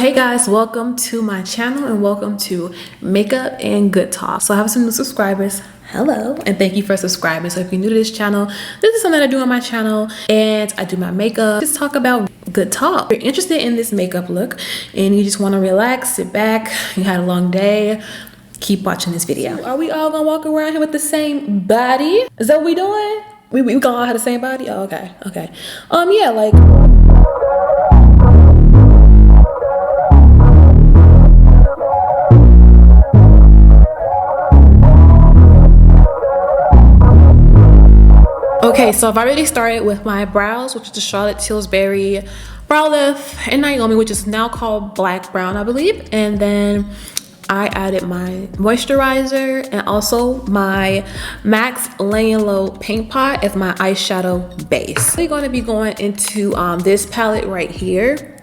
Hey guys, welcome to my channel and welcome to Makeup and Good Talk. So I have some new subscribers. Hello, and thank you for subscribing. So if you're new to this channel, this is something I do on my channel and I do my makeup. Just talk about good talk. If you're interested in this makeup look and you just want to relax, sit back, you had a long day, keep watching this video. Are we all gonna walk around here with the same body? Is that what we doing? We gonna all have the same body? Oh, okay. Yeah, like okay, so I've already started with my brows, which is the Charlotte Tilbury brow lift in Naomi, which is now called black brown, I believe. And then I added my moisturizer and also my MAC's Layin Low Paint Pot as my eyeshadow base. We're going to be going into this palette right here.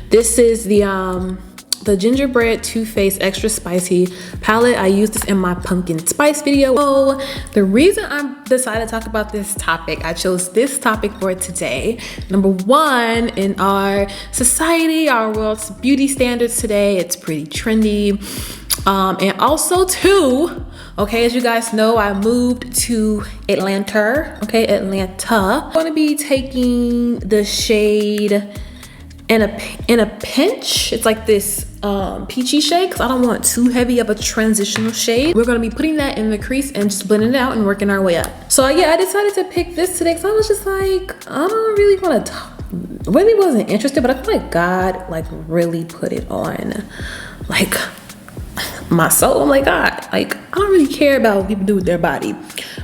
This is the Gingerbread Too Faced Extra Spicy palette. I used this in my pumpkin spice video. So the reason I decided to talk about this topic, I chose this topic for today. Number one, in our society, our world's beauty standards today, it's pretty trendy. And also two, okay, as you guys know, I moved to Atlanta, I'm gonna be taking the shade in a pinch. It's like this peachy shade because I don't want too heavy of a transitional shade. We're gonna be putting that in the crease and just blending it out and working our way up. So yeah, I decided to pick this today because I was just like, I don't really want to really wasn't interested, but I feel like God like really put it on like my soul. I'm like, God, like I don't really care about what people do with their body,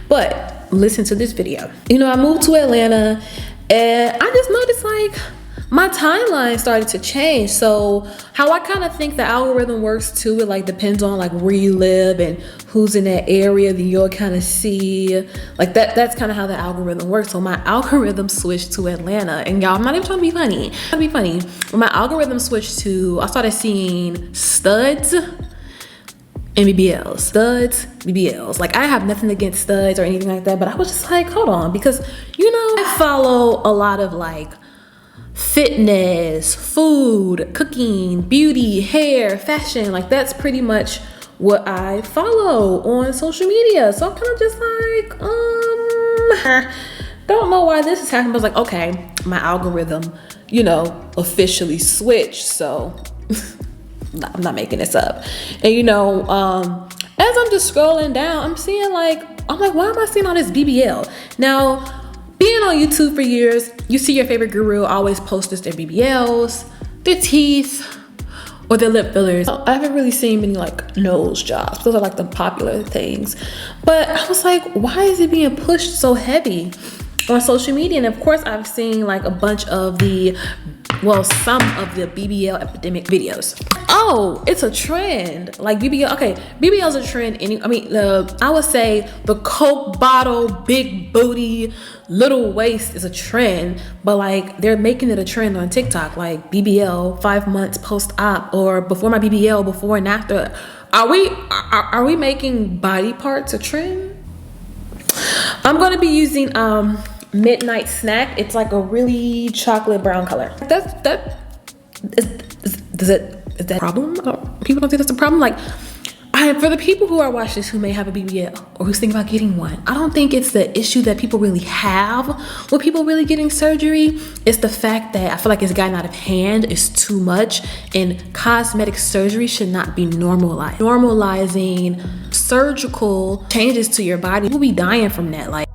but listen to this video. You know, I moved to Atlanta and I just noticed like my timeline started to change. So how I kind of think the algorithm works too, it like depends on like where you live and who's in that area, then you'll kind of see like that's kind of how the algorithm works. So my algorithm switched to Atlanta, and y'all, I'm not even trying to be funny, when my algorithm switched to, I started seeing studs and BBLs. Like I have nothing against studs or anything like that, but I was just like, hold on, because you know, I follow a lot of like fitness, food, cooking, beauty, hair, fashion. Like that's pretty much what I follow on social media. So I'm kind of just like, don't know why this is happening, but I was like, okay, my algorithm, you know, officially switched. So I'm not making this up. And you know, as I'm just scrolling down, I'm like, why am I seeing all this BBL? Now, being on YouTube for years, you see your favorite guru always post their BBLs, their teeth, or their lip fillers. I haven't really seen many like nose jobs. Those are like the popular things. But I was like, why is it being pushed so heavy on social media? And of course, I've seen like a bunch of some of the BBL epidemic videos. Oh, it's a trend. Like BBL, okay, BBL's a trend. I would say the Coke bottle, big booty, little waist is a trend, but like they're making it a trend on TikTok, like BBL 5 months post-op, or before my BBL, before and after. Are we making body parts a trend? I'm gonna be using Midnight Snack. It's like a really chocolate brown color. Is that a problem? People don't think that's a problem. Like, for the people who are watching this who may have a BBL or who's thinking about getting one, I don't think it's the issue that people really have with people really getting surgery. It's the fact that I feel like it's gotten out of hand. It's too much, and cosmetic surgery should not be normalized. Normalizing surgical changes to your body, you'll be dying from that. Like,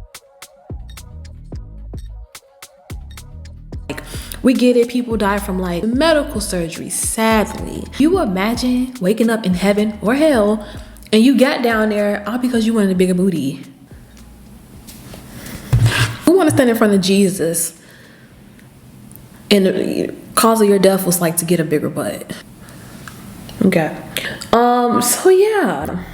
we get it, people die from like medical surgery, sadly. You imagine waking up in heaven or hell and you got down there all because you wanted a bigger booty. Who want to stand in front of Jesus and the cause of your death was like to get a bigger butt? Okay. So yeah.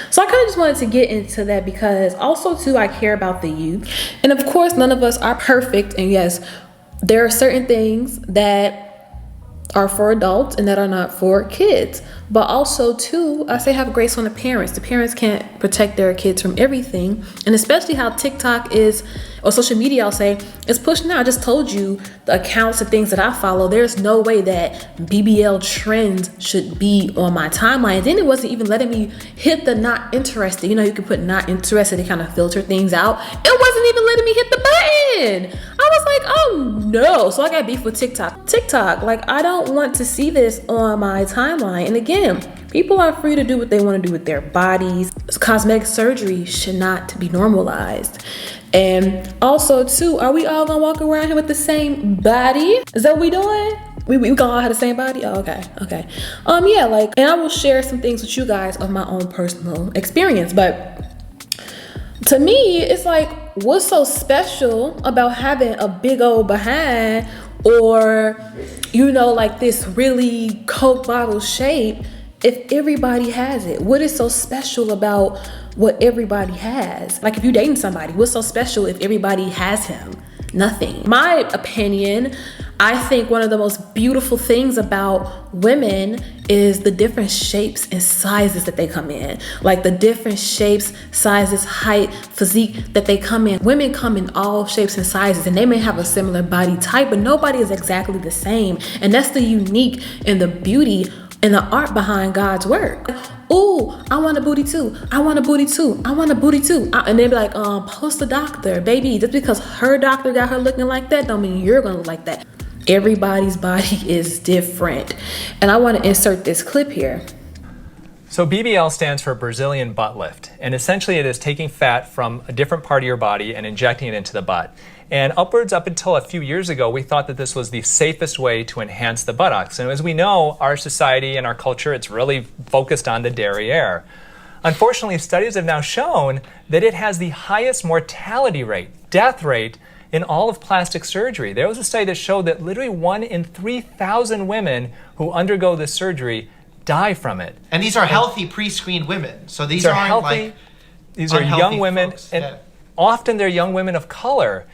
So I kind of just wanted to get into that because also too, I care about the youth. And of course, none of us are perfect. And yes, there are certain things that are for adults and that are not for kids. But also too, I say have grace on the parents. The parents can't protect their kids from everything. And especially how TikTok is, or social media, I'll say, is pushing out. I just told you the accounts and things that I follow. There's no way that BBL trends should be on my timeline. And then it wasn't even letting me hit the not interested. You know, you can put not interested to kind of filter things out. It wasn't even letting me hit the button. I was like, oh no. So I got beef with TikTok. TikTok, like, I don't want to see this on my timeline. And again, people are free to do what they want to do with their bodies. Cosmetic surgery should not be normalized. And also too, are we all gonna walk around here with the same body? Is that what we doing? We gonna all have the same body? Oh, okay. Yeah, like, and I will share some things with you guys of my own personal experience. But to me, it's like, what's so special about having a big old behind, or, you know, like this really Coke bottle shape, if everybody has it? What is so special about what everybody has? Like, if you're dating somebody, what's so special if everybody has him? Nothing. My opinion, I think one of the most beautiful things about women is the different shapes and sizes that they come in. Like the different shapes, sizes, height, physique that they come in. Women come in all shapes and sizes, and they may have a similar body type, but nobody is exactly the same. And that's the unique and the beauty and the art behind God's work. Ooh, I want a booty too. I want a booty too. I want a booty too. And they be like, post a doctor. Baby, just because her doctor got her looking like that don't mean you're gonna look like that. Everybody's body is different. And I want to insert this clip here. So BBL stands for Brazilian butt lift. And essentially it is taking fat from a different part of your body and injecting it into the butt. And up until a few years ago, we thought that this was the safest way to enhance the buttocks. And as we know, our society and our culture, it's really focused on the derriere. Unfortunately, studies have now shown that it has the highest mortality rate, death rate, in all of plastic surgery. There was a study that showed that literally 1 in 3,000 women who undergo this surgery die from it. And these are healthy pre-screened women. So these aren't healthy, like these are young women, folks. and often they're young women of color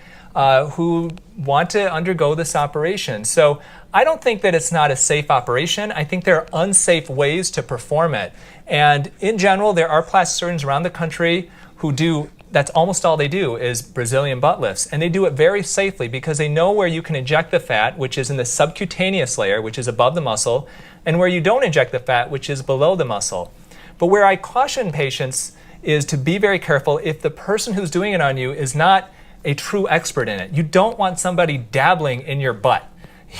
who want to undergo this operation. So I don't think that it's not a safe operation. I think there are unsafe ways to perform it. And in general, there are plastic surgeons around the country who do, that's almost all they do, is Brazilian butt lifts. And they do it very safely because they know where you can inject the fat, which is in the subcutaneous layer, which is above the muscle, and where you don't inject the fat, which is below the muscle. But where I caution patients is to be very careful if the person who's doing it on you is not a true expert in it. You don't want somebody dabbling in your butt.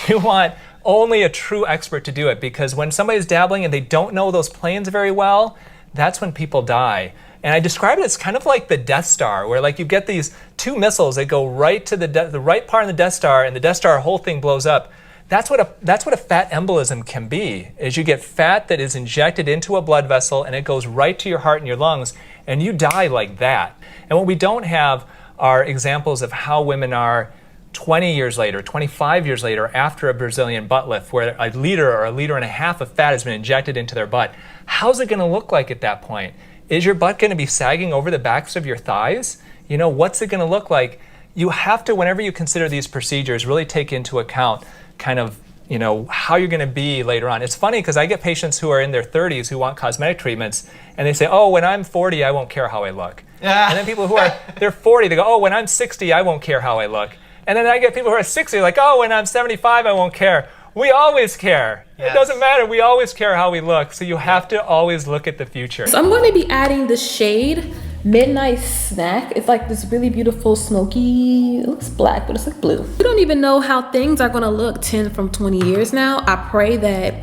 You want only a true expert to do it, because when somebody's dabbling and they don't know those planes very well, that's when people die. And I describe it as kind of like the Death Star, where like you get these 2 missiles that go right to the right part of the Death Star, and the Death Star whole thing blows up. That's what a fat embolism can be, is you get fat that is injected into a blood vessel and it goes right to your heart and your lungs, and you die like that. And what we don't have are examples of how women are 20 years later, 25 years later, after a Brazilian butt lift, where a liter or a liter and a half of fat has been injected into their butt. How's it gonna look like at that point? Is your butt gonna be sagging over the backs of your thighs? You know, what's it gonna look like? You have to, whenever you consider these procedures, really take into account kind of, you know, how you're gonna be later on. It's funny because I get patients who are in their 30s who want cosmetic treatments, and they say, oh, when I'm 40, I won't care how I look. And then people who are, they're 40, they go, oh, when I'm 60, I won't care how I look. And then I get people who are 60, like, oh, when I'm 75, I won't care. We always care. Yes. It doesn't matter. We always care how we look. So you have to always look at the future. So I'm going to be adding the shade Midnight Snack. It's like this really beautiful smoky, it looks black, but it's like blue. We don't even know how things are going to look 10 from 20 years now. I pray that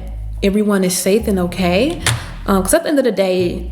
everyone is safe and okay. Because at the end of the day,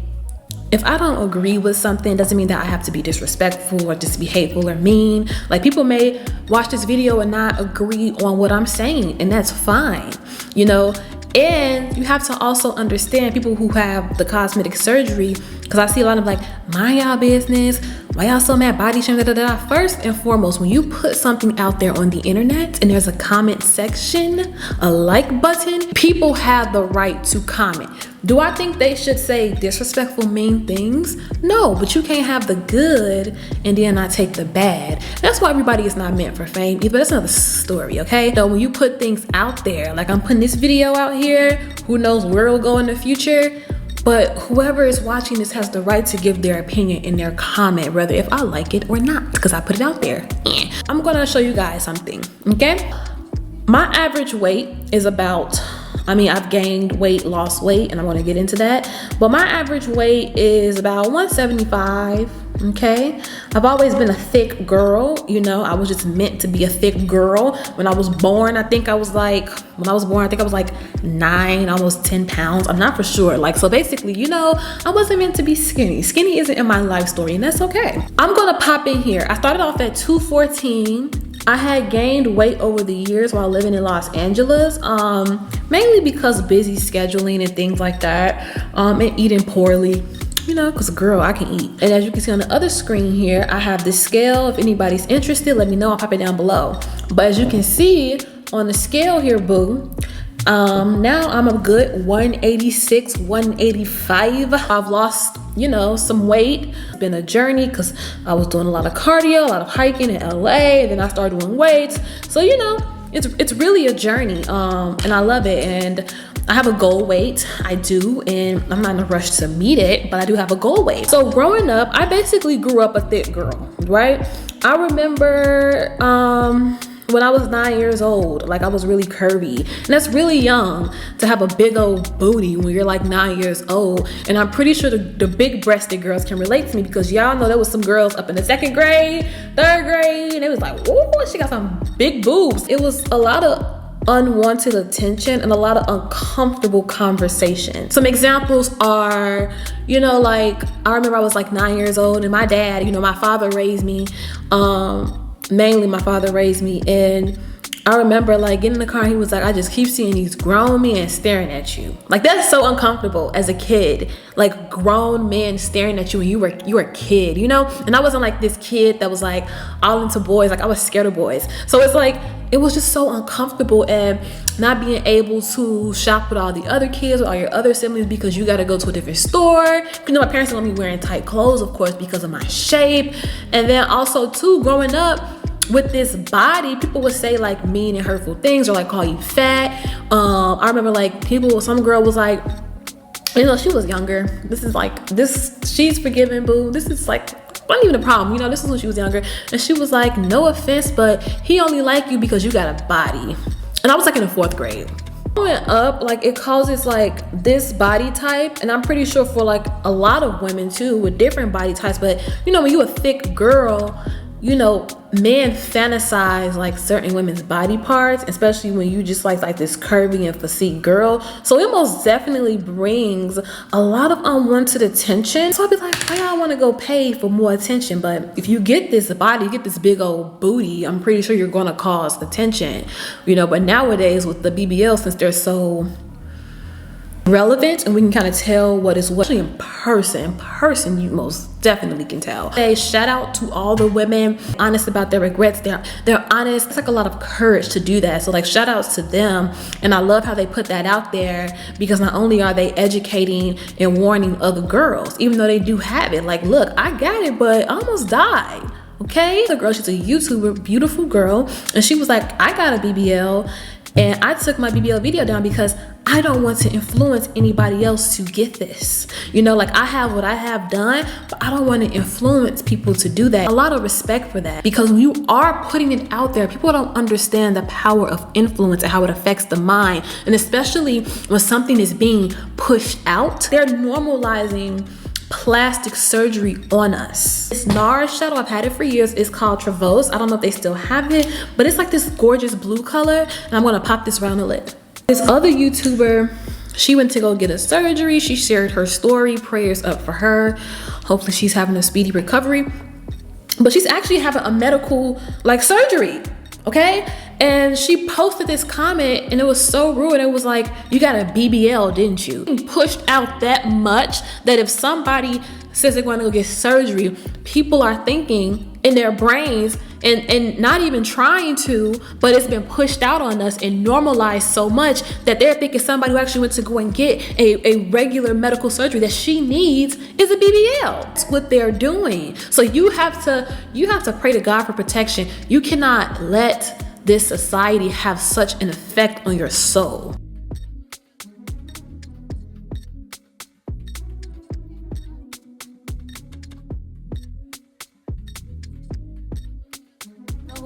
if I don't agree with something, it doesn't mean that I have to be disrespectful or just be hateful or mean. Like, people may watch this video and not agree on what I'm saying, and that's fine, you know? And you have to also understand people who have the cosmetic surgery, because I see a lot of like, mind y'all business, why y'all so mad, body shame, da da da. First and foremost, when you put something out there on the internet and there's a comment section, a like button, people have the right to comment. Do I think they should say disrespectful, mean things? No, but you can't have the good and then not take the bad. That's why everybody is not meant for fame either. That's another story, okay? So when you put things out there, like I'm putting this video out here, who knows where it'll go in the future, But whoever is watching this has the right to give their opinion in their comment, whether if I like it or not, because I put it out there. I'm gonna show you guys something, okay? My average weight is about, I've gained weight, lost weight, and I'm gonna get into that. But my average weight is about 175, okay? I've always been a thick girl, you know, I was just meant to be a thick girl. When I was born, I think I was like 9, almost 10 pounds. I'm not for sure. Like, so basically, you know, I wasn't meant to be skinny. Skinny isn't in my life story, and that's okay. I'm gonna pop in here. I started off at 214. I had gained weight over the years while living in Los Angeles, mainly because busy scheduling and things like that, and eating poorly, you know, because girl, I can eat. And as you can see on the other screen here, I have this scale. If anybody's interested, let me know, I'll pop it down below. But as you can see on the scale here, boo, now I'm a good 186, 185. I've lost, you know, some weight. It's been a journey because I was doing a lot of cardio, a lot of hiking in LA. Then I started doing weights. So, you know, it's really a journey, and I love it. And I have a goal weight, I do, and I'm not in a rush to meet it, but I do have a goal weight. So growing up, I basically grew up a thick girl, right? I remember, when I was 9 years old, like I was really curvy, and that's really young to have a big old booty when you're like 9 years old. And I'm pretty sure the big breasted girls can relate to me, because y'all know there was some girls up in the 2nd grade, 3rd grade, and it was like, ooh, she got some big boobs. It was a lot of unwanted attention and a lot of uncomfortable conversation. Some examples are, you know, like I remember I was like 9 years old, and my dad, you know, my father raised me, mainly my father raised me, and I remember like getting in the car and he was like, I just keep seeing these grown men staring at you. Like that's so uncomfortable as a kid, like grown men staring at you when you were a kid, you know? And I wasn't like this kid that was like all into boys, like I was scared of boys. So it's like, it was just so uncomfortable, and not being able to shop with all the other kids or all your other siblings because you got to go to a different store. You know, my parents don't want me wearing tight clothes, of course, because of my shape. And then also too, growing up with this body, people would say like mean and hurtful things, or like call you fat. I remember like some girl was like, you know, she was younger. She's forgiven, boo. This is like, wasn't even a problem, you know, this is when she was younger. And she was like, no offense, but he only like you because you got a body. And I was like in the 4th grade. Growing up, like it causes like this body type, and I'm pretty sure for like a lot of women too with different body types, but you know, when you a thick girl, you know, men fantasize like certain women's body parts, especially when you just like this curvy and physique girl. So it most definitely brings a lot of unwanted attention. So I'll be like, why y'all want to go pay for more attention? But if you get this body, you get this big old booty, I'm pretty sure you're going to cause attention, you know. But nowadays with the BBL, since they're so relevant and we can kind of tell what is what, in person you most definitely can tell. Hey, shout out to all the women honest about their regrets. They're honest. It's like a lot of courage to do that, so like shout outs to them. And I love how they put that out there, because not only are they educating and warning other girls, even though they do have it, like, look, I got it, but I almost died. Okay, the girl, she's a YouTuber, beautiful girl, and she was like, I got a BBL, and I took my BBL video down because I don't want to influence anybody else to get this. You know, like I have what I have done, but I don't want to influence people to do that. A lot of respect for that, because when you are putting it out there, people don't understand the power of influence and how it affects the mind. And especially when something is being pushed out, they're normalizing plastic surgery on us. This Nars Shadow, I've had it for years. It's called Travos. I don't know if they still have it, but it's like this gorgeous blue color, and I'm gonna pop this around the lip. This other YouTuber, she went to go get a surgery. She shared her story. Prayers up for her. Hopefully she's having a speedy recovery. But she's actually having a medical like surgery, okay? And she posted this comment, and it was so rude. It was like, you got a BBL, didn't you? Pushed out that much that if somebody says they're going to go get surgery, people are thinking in their brains and not even trying to, but it's been pushed out on us and normalized so much that they're thinking somebody who actually went to go and get a regular medical surgery that she needs is a BBL. That's what they're doing. So you have to pray to God for protection. You cannot let this society have such an effect on your soul.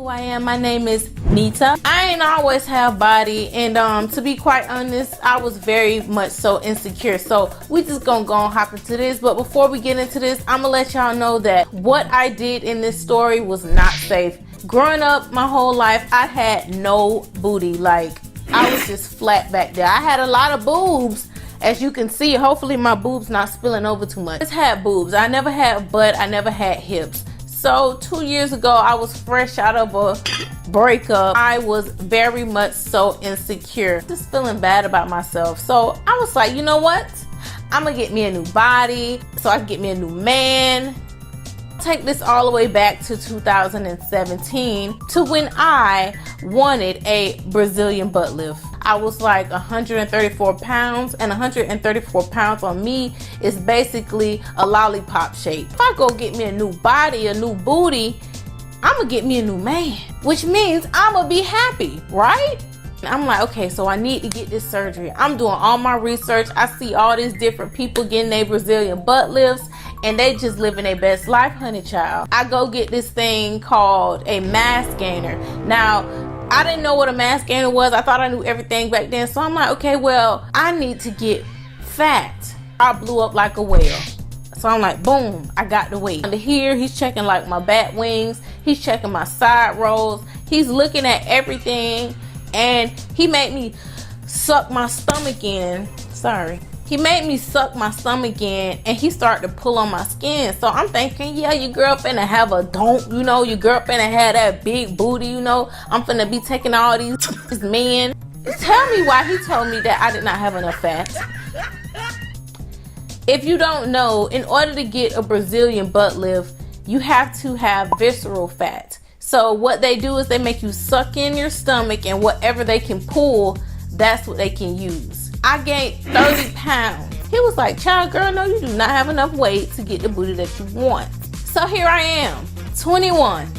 Who I am, my name is Nita. I ain't always have body, and to be quite honest, I was very much so insecure. So we just gonna go and hop into this. But before we get into this, I'm gonna let y'all know that what I did in this story was not safe. Growing up my whole life, I had no booty. Like, I was just flat back there. I had a lot of boobs, as you can see. Hopefully my boobs not spilling over too much. I just had boobs. I never had butt. I never had hips. So 2 years ago, I was fresh out of a breakup. I was very much so insecure, just feeling bad about myself. So I was like, you know what? I'm gonna get me a new body so I can get me a new man. Take this all the way back to 2017 to when I wanted a Brazilian butt lift. I was like 134 pounds, and 134 pounds on me is basically a lollipop shape. If I go get me a new body, a new booty, I'm gonna get me a new man, which means I'm gonna be happy, right? I'm like, okay, so I need to get this surgery. I'm doing all my research. I see all these different people getting their Brazilian butt lifts, and they just living their best life, honey child. I go get this thing called a mass gainer. Now, I didn't know what a mass gainer was. I thought I knew everything back then. So I'm like, okay, well, I need to get fat. I blew up like a whale. So I'm like, boom, I got the weight. Under here, he's checking like my bat wings. He's checking my side rolls. He's looking at everything. And he made me suck my stomach in. Sorry. He made me suck my stomach in, and he started to pull on my skin. So I'm thinking, yeah, your girl finna have a don't, you know, your girl finna have that big booty, you know. I'm finna be taking all these men. Tell me why he told me that I did not have enough fat. If you don't know, in order to get a Brazilian butt lift, you have to have visceral fat. So what they do is they make you suck in your stomach, and whatever they can pull, that's what they can use. I gained 30 pounds. He was like, child, girl, no, you do not have enough weight to get the booty that you want. So here I am, 21,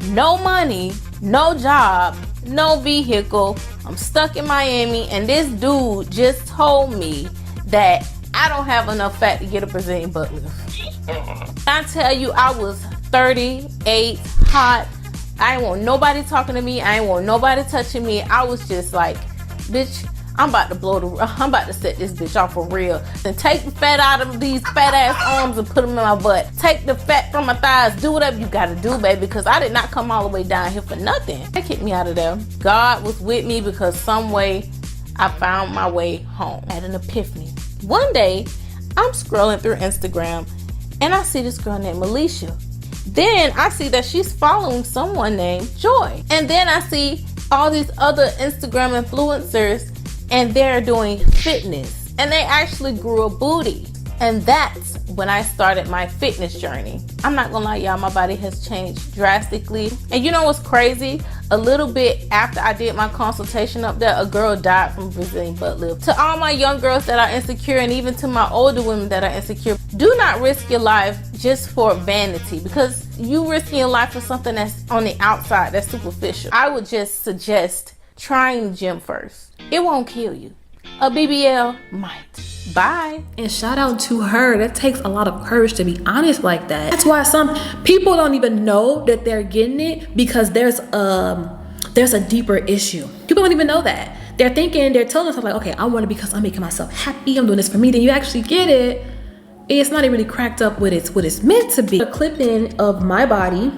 no money, no job, no vehicle. I'm stuck in Miami, and this dude just told me that I don't have enough fat to get a Brazilian butt lift. I tell you, I was 38, hot. I ain't want nobody talking to me. I ain't want nobody touching me. I was just like, bitch, I'm about to set this bitch off for real. And take the fat out of these fat ass arms and put them in my butt. Take the fat from my thighs. Do whatever you gotta do, baby, because I did not come all the way down here for nothing. They kicked me out of there. God was with me because some way I found my way home. I had an epiphany. One day, I'm scrolling through Instagram, and I see this girl named Alicia. Then I see that she's following someone named Joy. And then I see all these other Instagram influencers, and they're doing fitness, and they actually grew a booty. And that's when I started my fitness journey. I'm not gonna lie, y'all, my body has changed drastically. And you know what's crazy? A little bit after I did my consultation up there, a girl died from a Brazilian butt lift. To all my young girls that are insecure, and even to my older women that are insecure, do not risk your life just for vanity, because you risking your life for something that's on the outside, that's superficial. I would just suggest trying the gym first. It won't kill you. A BBL might. Bye. And shout out to her. That takes a lot of courage to be honest like that. That's why some people don't even know that they're getting it, because there's a deeper issue. People don't even know that. They're thinking, they're telling themselves like, okay, I want it because I'm making myself happy. I'm doing this for me. Then you actually get it. It's not even really cracked up what it's meant to be. A clip-in of my body.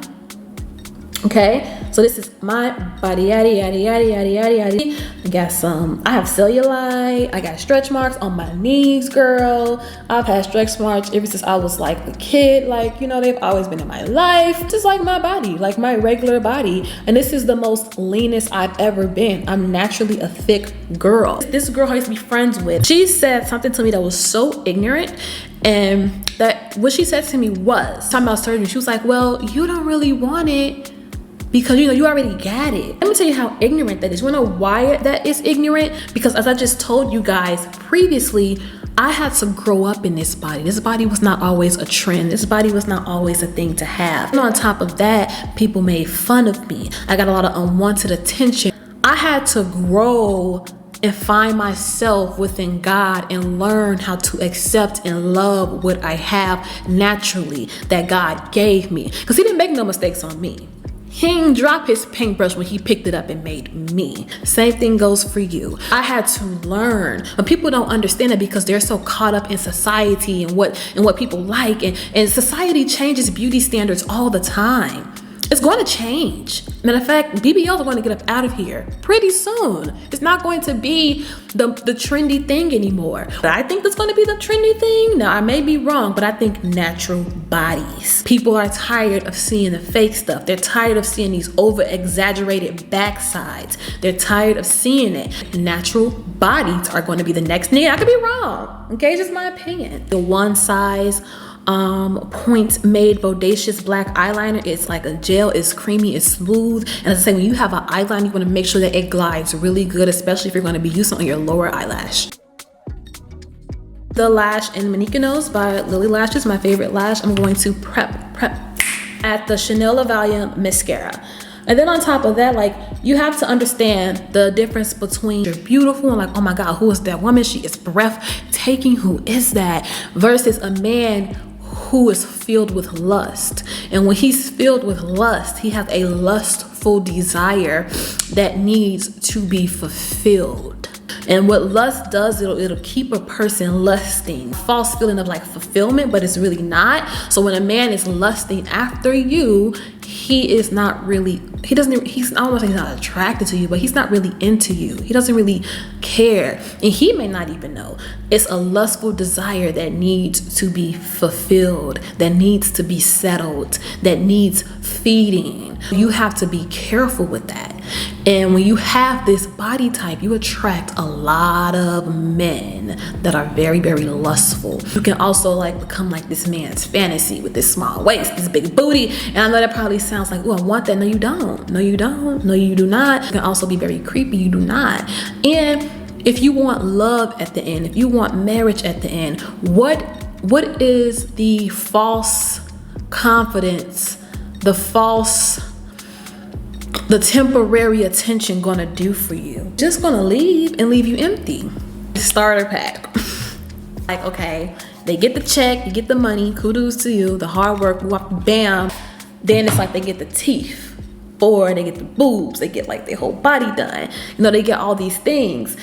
Okay, so this is my body, yada yada yada yada yada yada. I got I have cellulite. I got stretch marks on my knees, girl. I've had stretch marks ever since I was like a kid. Like, you know, they've always been in my life. Just like my body, like my regular body. And this is the most leanest I've ever been. I'm naturally a thick girl. This girl I used to be friends with, she said something to me that was so ignorant. And that what she said to me was, talking about surgery, she was like, well, you don't really want it because, you know, you already got it. Let me tell you how ignorant that is. You wanna know why that is ignorant? Because as I just told you guys previously, I had to grow up in this body. This body was not always a trend. This body was not always a thing to have. And on top of that, people made fun of me. I got a lot of unwanted attention. I had to grow and find myself within God and learn how to accept and love what I have naturally that God gave me. Because he didn't make no mistakes on me. He didn't drop his paintbrush when he picked it up and made me. Same thing goes for you. I had to learn, but people don't understand it because they're so caught up in society and what people like, and society changes beauty standards all the time. It's going to change. Matter of fact, BBLs are going to get up out of here pretty soon. It's not going to be the trendy thing anymore. But I think that's going to be the trendy thing. Now, I may be wrong, but I think natural bodies. People are tired of seeing the fake stuff. They're tired of seeing these over-exaggerated backsides. They're tired of seeing it. Natural bodies are going to be the next thing. I could be wrong. Okay, just my opinion. The one size point made bodacious black eyeliner. It's like a gel, it's creamy, it's smooth, and as I say, when you have an eyeliner, you want to make sure that it glides really good, especially if you're going to be using it on your lower eyelash. The lash in Myknonos by Lilly Lashes, my favorite lash. I'm going to prep at the Chanel La Valium mascara. And then on top of that, like, you have to understand the difference between you're beautiful and like, oh my God, who is that woman? She is breathtaking. Who is that? Versus a man who is filled with lust. And when he's filled with lust, he has a lustful desire that needs to be fulfilled. And what lust does, it'll keep a person lusting. False feeling of like fulfillment, but it's really not. So when a man is lusting after you, he is not really, he's almost like not attracted to you, but he's not really into you. He doesn't really care. And he may not even know. It's a lustful desire that needs to be fulfilled, that needs to be settled, that needs feeding. You have to be careful with that. And when you have this body type, you attract a lot of men that are very, very lustful. You can also like become like this man's fantasy with this small waist, this big booty. And I know that probably sounds like, oh, I want that. No, you don't. No, you don't. No, you do not. You can also be very creepy. You do not. And if you want love at the end, if you want marriage at the end, what is the false confidence, the temporary attention gonna do for you? Just gonna leave and leave you empty. Starter pack. Like, okay, they get the check, you get the money, kudos to you, the hard work, bam. Then it's like they get the teeth, or they get the boobs, they get like their whole body done. You know, they get all these things.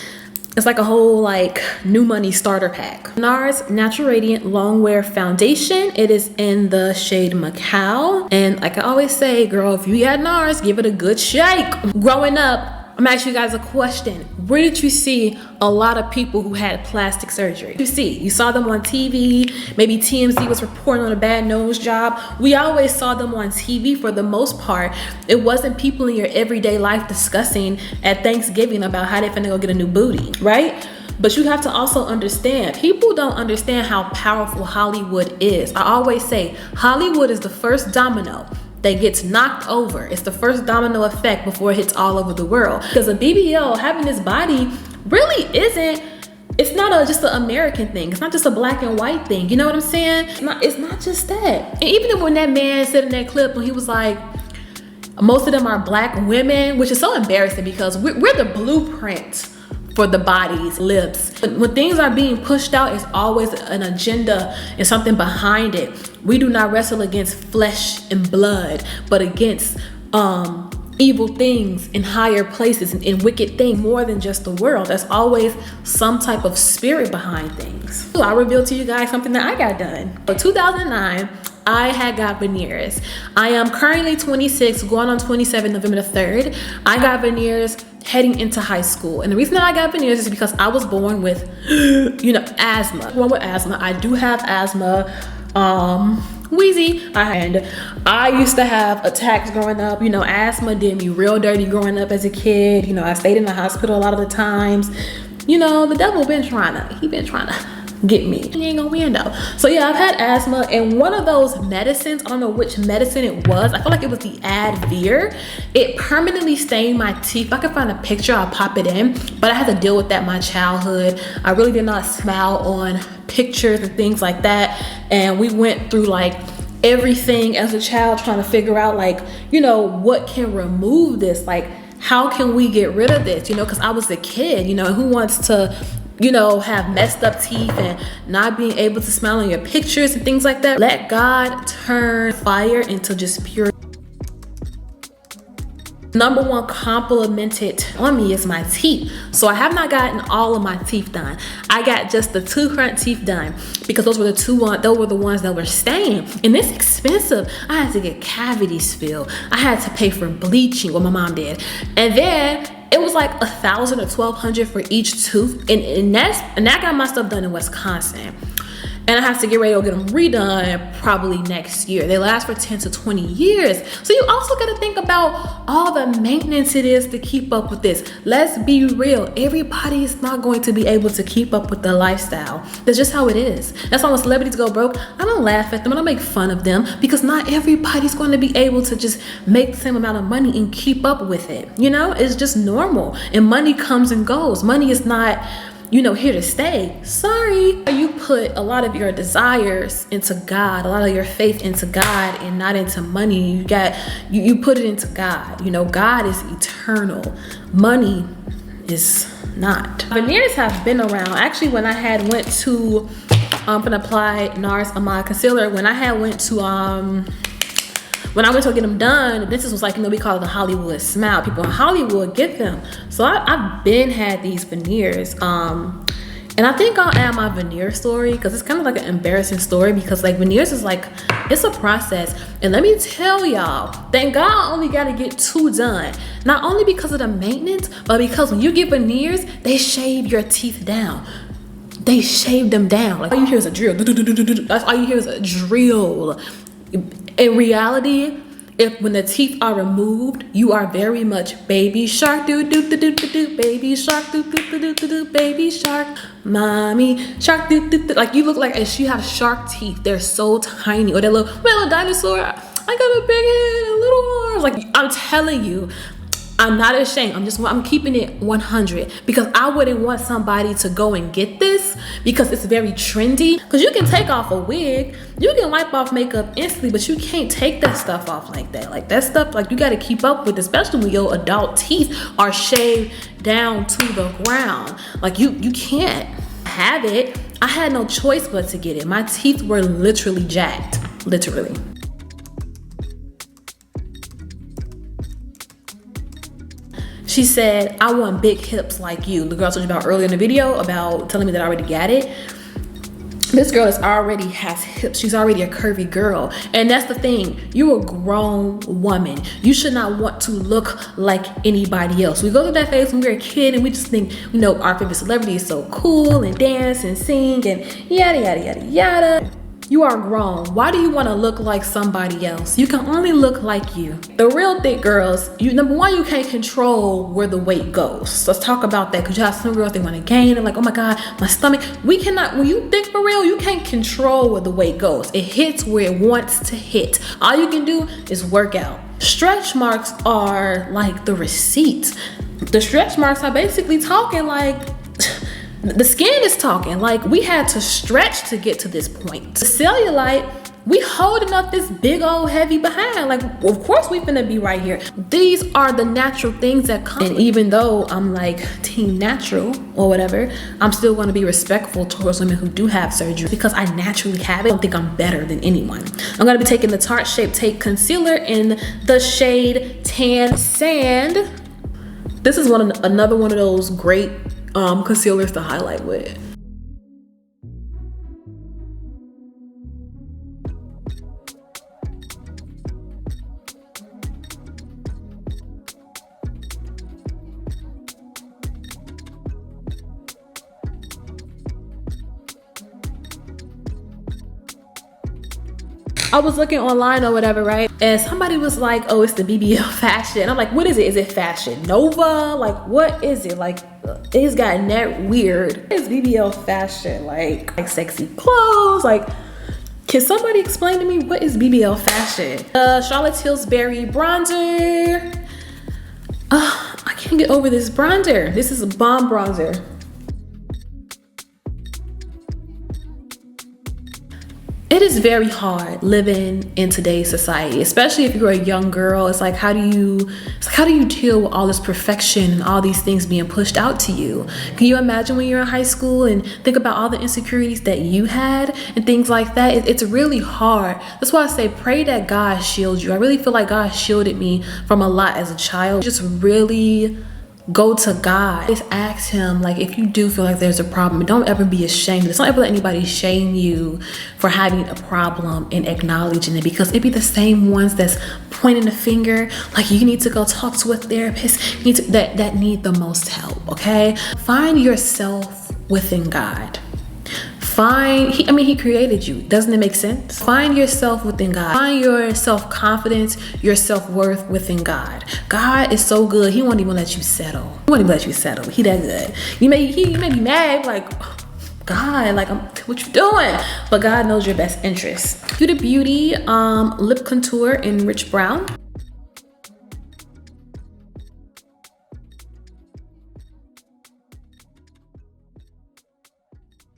It's like a whole like new money starter pack. Nars Natural Radiant Long Wear Foundation. It is in the shade Macao. And like I always say, girl, if you got Nars, give it a good shake. Growing up, I'm gonna ask you guys a question. Where did you see a lot of people who had plastic surgery? You saw them on TV. Maybe TMZ was reporting on a bad nose job. We always saw them on TV for the most part. It wasn't people in your everyday life discussing at Thanksgiving about how they finna go get a new booty, right? But you have to also understand, people don't understand how powerful Hollywood is. I always say, Hollywood is the first domino that gets knocked over. It's the first domino effect before it hits all over the world. Because a BBL, having this body, really isn't, it's not just an American thing. It's not just a black and white thing. You know what I'm saying? It's not just that. And even when that man said in that clip, when he was like, most of them are black women, which is so embarrassing because we're the blueprint for the bodies, lips. When things are being pushed out, it's always an agenda and something behind it. We do not wrestle against flesh and blood, but against evil things in higher places and wicked things more than just the world. There's always some type of spirit behind things. So I'll reveal to you guys something that I got done. In 2009, I had got veneers. I am currently 26, going on 27 November the 3rd. I got veneers heading into high school. And the reason that I got veneers is because I was born with, asthma. Born with asthma. I do have asthma. Wheezy. And I used to have attacks growing up. Asthma did me real dirty growing up as a kid. I stayed in the hospital a lot of the times. The devil been trying to get me. He ain't gonna win though. So yeah, I've had asthma, and one of those medicines, I don't know which medicine it was, I feel like it was the Advir. It permanently stained my teeth. If I could find a picture, I'll pop it in, but I had to deal with that in my childhood. I really did not smile on pictures and things like that, and we went through like everything as a child trying to figure out like, what can remove this, like how can we get rid of this, because I was a kid, who wants to have messed up teeth and not being able to smile on your pictures and things like that. Let God turn fire into just pure. Number one complimented on me is my teeth. So I have not gotten all of my teeth done. I got just the 2 front teeth done because those were the ones that were staying. And it's expensive. I had to get cavities filled. I had to pay for bleaching, what my mom did. And then it was like $1,000 or $1,200 for each tooth. And I got my stuff done in Wisconsin. And I have to get ready to get them redone probably next year. They last for 10 to 20 years. So you also got to think about all the maintenance it is to keep up with this. Let's be real. Everybody is not going to be able to keep up with the lifestyle. That's just how it is. That's why when celebrities go broke, I don't laugh at them. I don't make fun of them because not everybody's going to be able to just make the same amount of money and keep up with it. You know, it's just normal. And money comes and goes. Money is not, you know, here to stay. Sorry. You put a lot of your desires into God, a lot of your faith into God and not into money. You put it into God. You know, God is eternal. Money is not. Veneers have been around. Actually, when I had went to I'm gonna apply Nars Amande concealer, when I went to get them done, this was like, you know, we call it the Hollywood smile. People in Hollywood get them. So I've been had these veneers. And I think I'll add my veneer story because it's kind of like an embarrassing story because like veneers is like, it's a process. And let me tell y'all, thank God I only got to get 2 done. Not only because of the maintenance, but because when you get veneers, they shave your teeth down. They shave them down. Like all you hear is a drill. That's all you hear is a drill. In reality, when the teeth are removed, you are very much baby shark, do do do do do, baby shark, do do do do do, baby shark, mommy shark, do do do. Like you look like as you have shark teeth. They're so tiny. Or that little dinosaur. I got a big head and little arms. Like I'm telling you, I'm not ashamed. I'm keeping it 100 because I wouldn't want somebody to go and get this because it's very trendy. Because you can take off a wig, you can wipe off makeup instantly, but you can't take that stuff off like that. Like that stuff, like you got to keep up with, especially when your adult teeth are shaved down to the ground. Like you can't have it. I had no choice but to get it. My teeth were literally jacked, literally. She said, I want big hips like you. The girl I told you about earlier in the video about telling me that I already got it. This girl already has hips. She's already a curvy girl. And that's the thing. You're a grown woman. You should not want to look like anybody else. We go through that phase when we're a kid and we just think, you know, our favorite celebrity is so cool and dance and sing and yada, yada, yada, yada. You are grown. Why do you want to look like somebody else? You can only look like you. The real thick girls, number one, you can't control where the weight goes. So let's talk about that because you have some girls, they want to gain and like, oh my God, my stomach. We cannot, when you think for real, you can't control where the weight goes. It hits where it wants to hit. All you can do is work out. Stretch marks are like the receipts. The stretch marks are basically talking like, the skin is talking. Like we had to stretch to get to this point. The cellulite, we holding up this big old heavy behind. Like of course we finna be right here. These are the natural things that come. And even though I'm like team natural or whatever, I'm still gonna be respectful towards women who do have surgery because I naturally have it. I don't think I'm better than anyone. I'm gonna be taking the Tarte Shape Tape Concealer in the shade Tan Sand. This is another one of those great concealers to highlight with. I was looking online or whatever, right? And somebody was like, oh, it's the BBL fashion. I'm like, what is it? Is it Fashion Nova? Like, what is it? Like, it's gotten that weird. It's BBL fashion, like sexy clothes. Like, can somebody explain to me what is BBL fashion? Charlotte Tilbury bronzer. I can't get over this bronzer. This is a bomb bronzer. It is very hard living in today's society, especially if you're a young girl. It's like, how do you deal with all this perfection and all these things being pushed out to you? Can you imagine when you're in high school and think about all the insecurities that you had and things like that? It's really hard. That's why I say pray that God shields you. I really feel like God shielded me from a lot as a child. Just really go to God. Just ask him, like, if you do feel like there's a problem, don't ever be ashamed. Don't ever let anybody shame you for having a problem and acknowledging it, because it be the same ones that's pointing the finger, like you need to go talk to a therapist, you need to, that need the most help. Okay, find yourself within God. He created you. Doesn't it make sense? Find yourself within God. Find your self-confidence, your self-worth within God. God is so good. He won't even let you settle. He won't even let you settle. He that good. You may be mad, like, God, like, what you doing? But God knows your best interest. Huda Beauty lip contour in rich brown.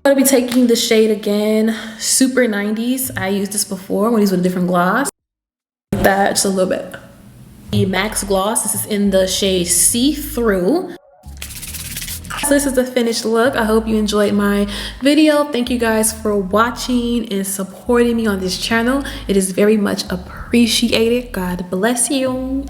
I'm gonna be taking the shade again, Super 90s. I used this before when these with a different gloss. Like that, just a little bit. The Max Gloss, this is in the shade See Through. So this is the finished look. I hope you enjoyed my video. Thank you guys for watching and supporting me on this channel. It is very much appreciated. God bless you.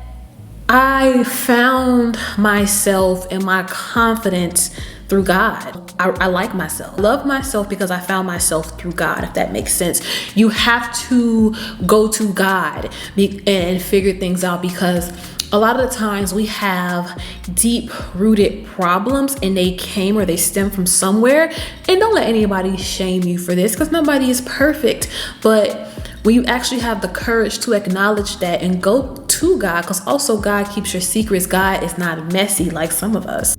I found myself and my confidence through God. I like myself. I love myself because I found myself through God, if that makes sense. You have to go to God and figure things out, because a lot of the times we have deep rooted problems and they came or they stem from somewhere. And don't let anybody shame you for this, because nobody is perfect. But when you actually have the courage to acknowledge that and go to God, because also God keeps your secrets. God is not messy like some of us.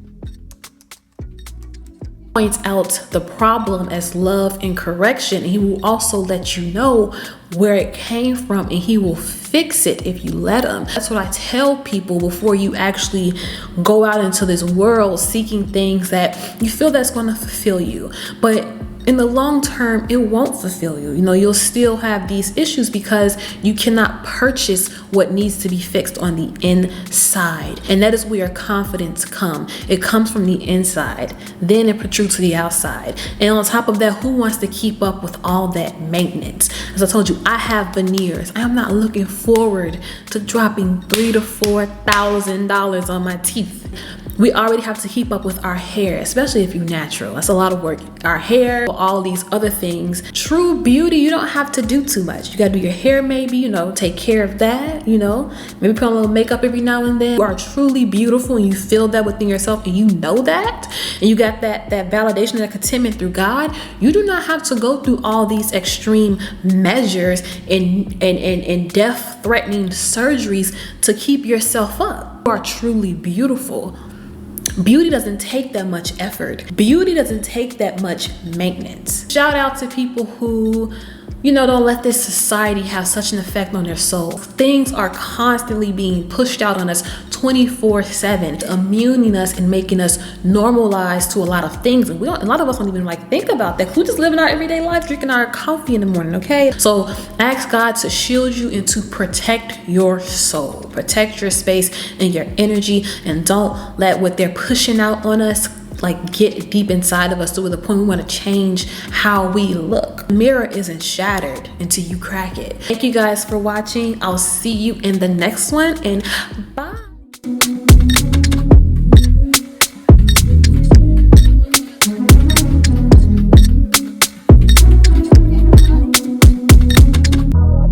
Points out the problem as love and correction, and he will also let you know where it came from, and he will fix it if you let him. That's what I tell people before you actually go out into this world seeking things that you feel that's going to fulfill you, but in the long term, it won't fulfill you. You know, you'll still have these issues because you cannot purchase what needs to be fixed on the inside. And that is where confidence comes. It comes from the inside, then it protrudes to the outside. And on top of that, who wants to keep up with all that maintenance? As I told you, I have veneers. I am not looking forward to dropping $3,000 to $4,000 on my teeth. We already have to keep up with our hair, especially if you're natural. That's a lot of work. Our hair, all these other things. True beauty, you don't have to do too much. You gotta do your hair, maybe, you know, take care of that, you know, maybe put on a little makeup every now and then. You are truly beautiful and you feel that within yourself, and you know that, and you got that validation, that contentment through God. You do not have to go through all these extreme measures and death-threatening surgeries to keep yourself up. You are truly beautiful. Beauty doesn't take that much effort. Beauty doesn't take that much maintenance. Shout out to people who, you know, don't let this society have such an effect on their soul. Things are constantly being pushed out on us 24/7, immuning us and making us normalized to a lot of things. And a lot of us don't even like think about that. We're just living our everyday life, drinking our coffee in the morning, okay? So ask God to shield you and to protect your soul. Protect your space and your energy, and don't let what they're pushing out on us like get deep inside of us to the point we want to change how we look. The mirror isn't shattered until you crack it. Thank you guys for watching. I'll see you in the next one, and bye.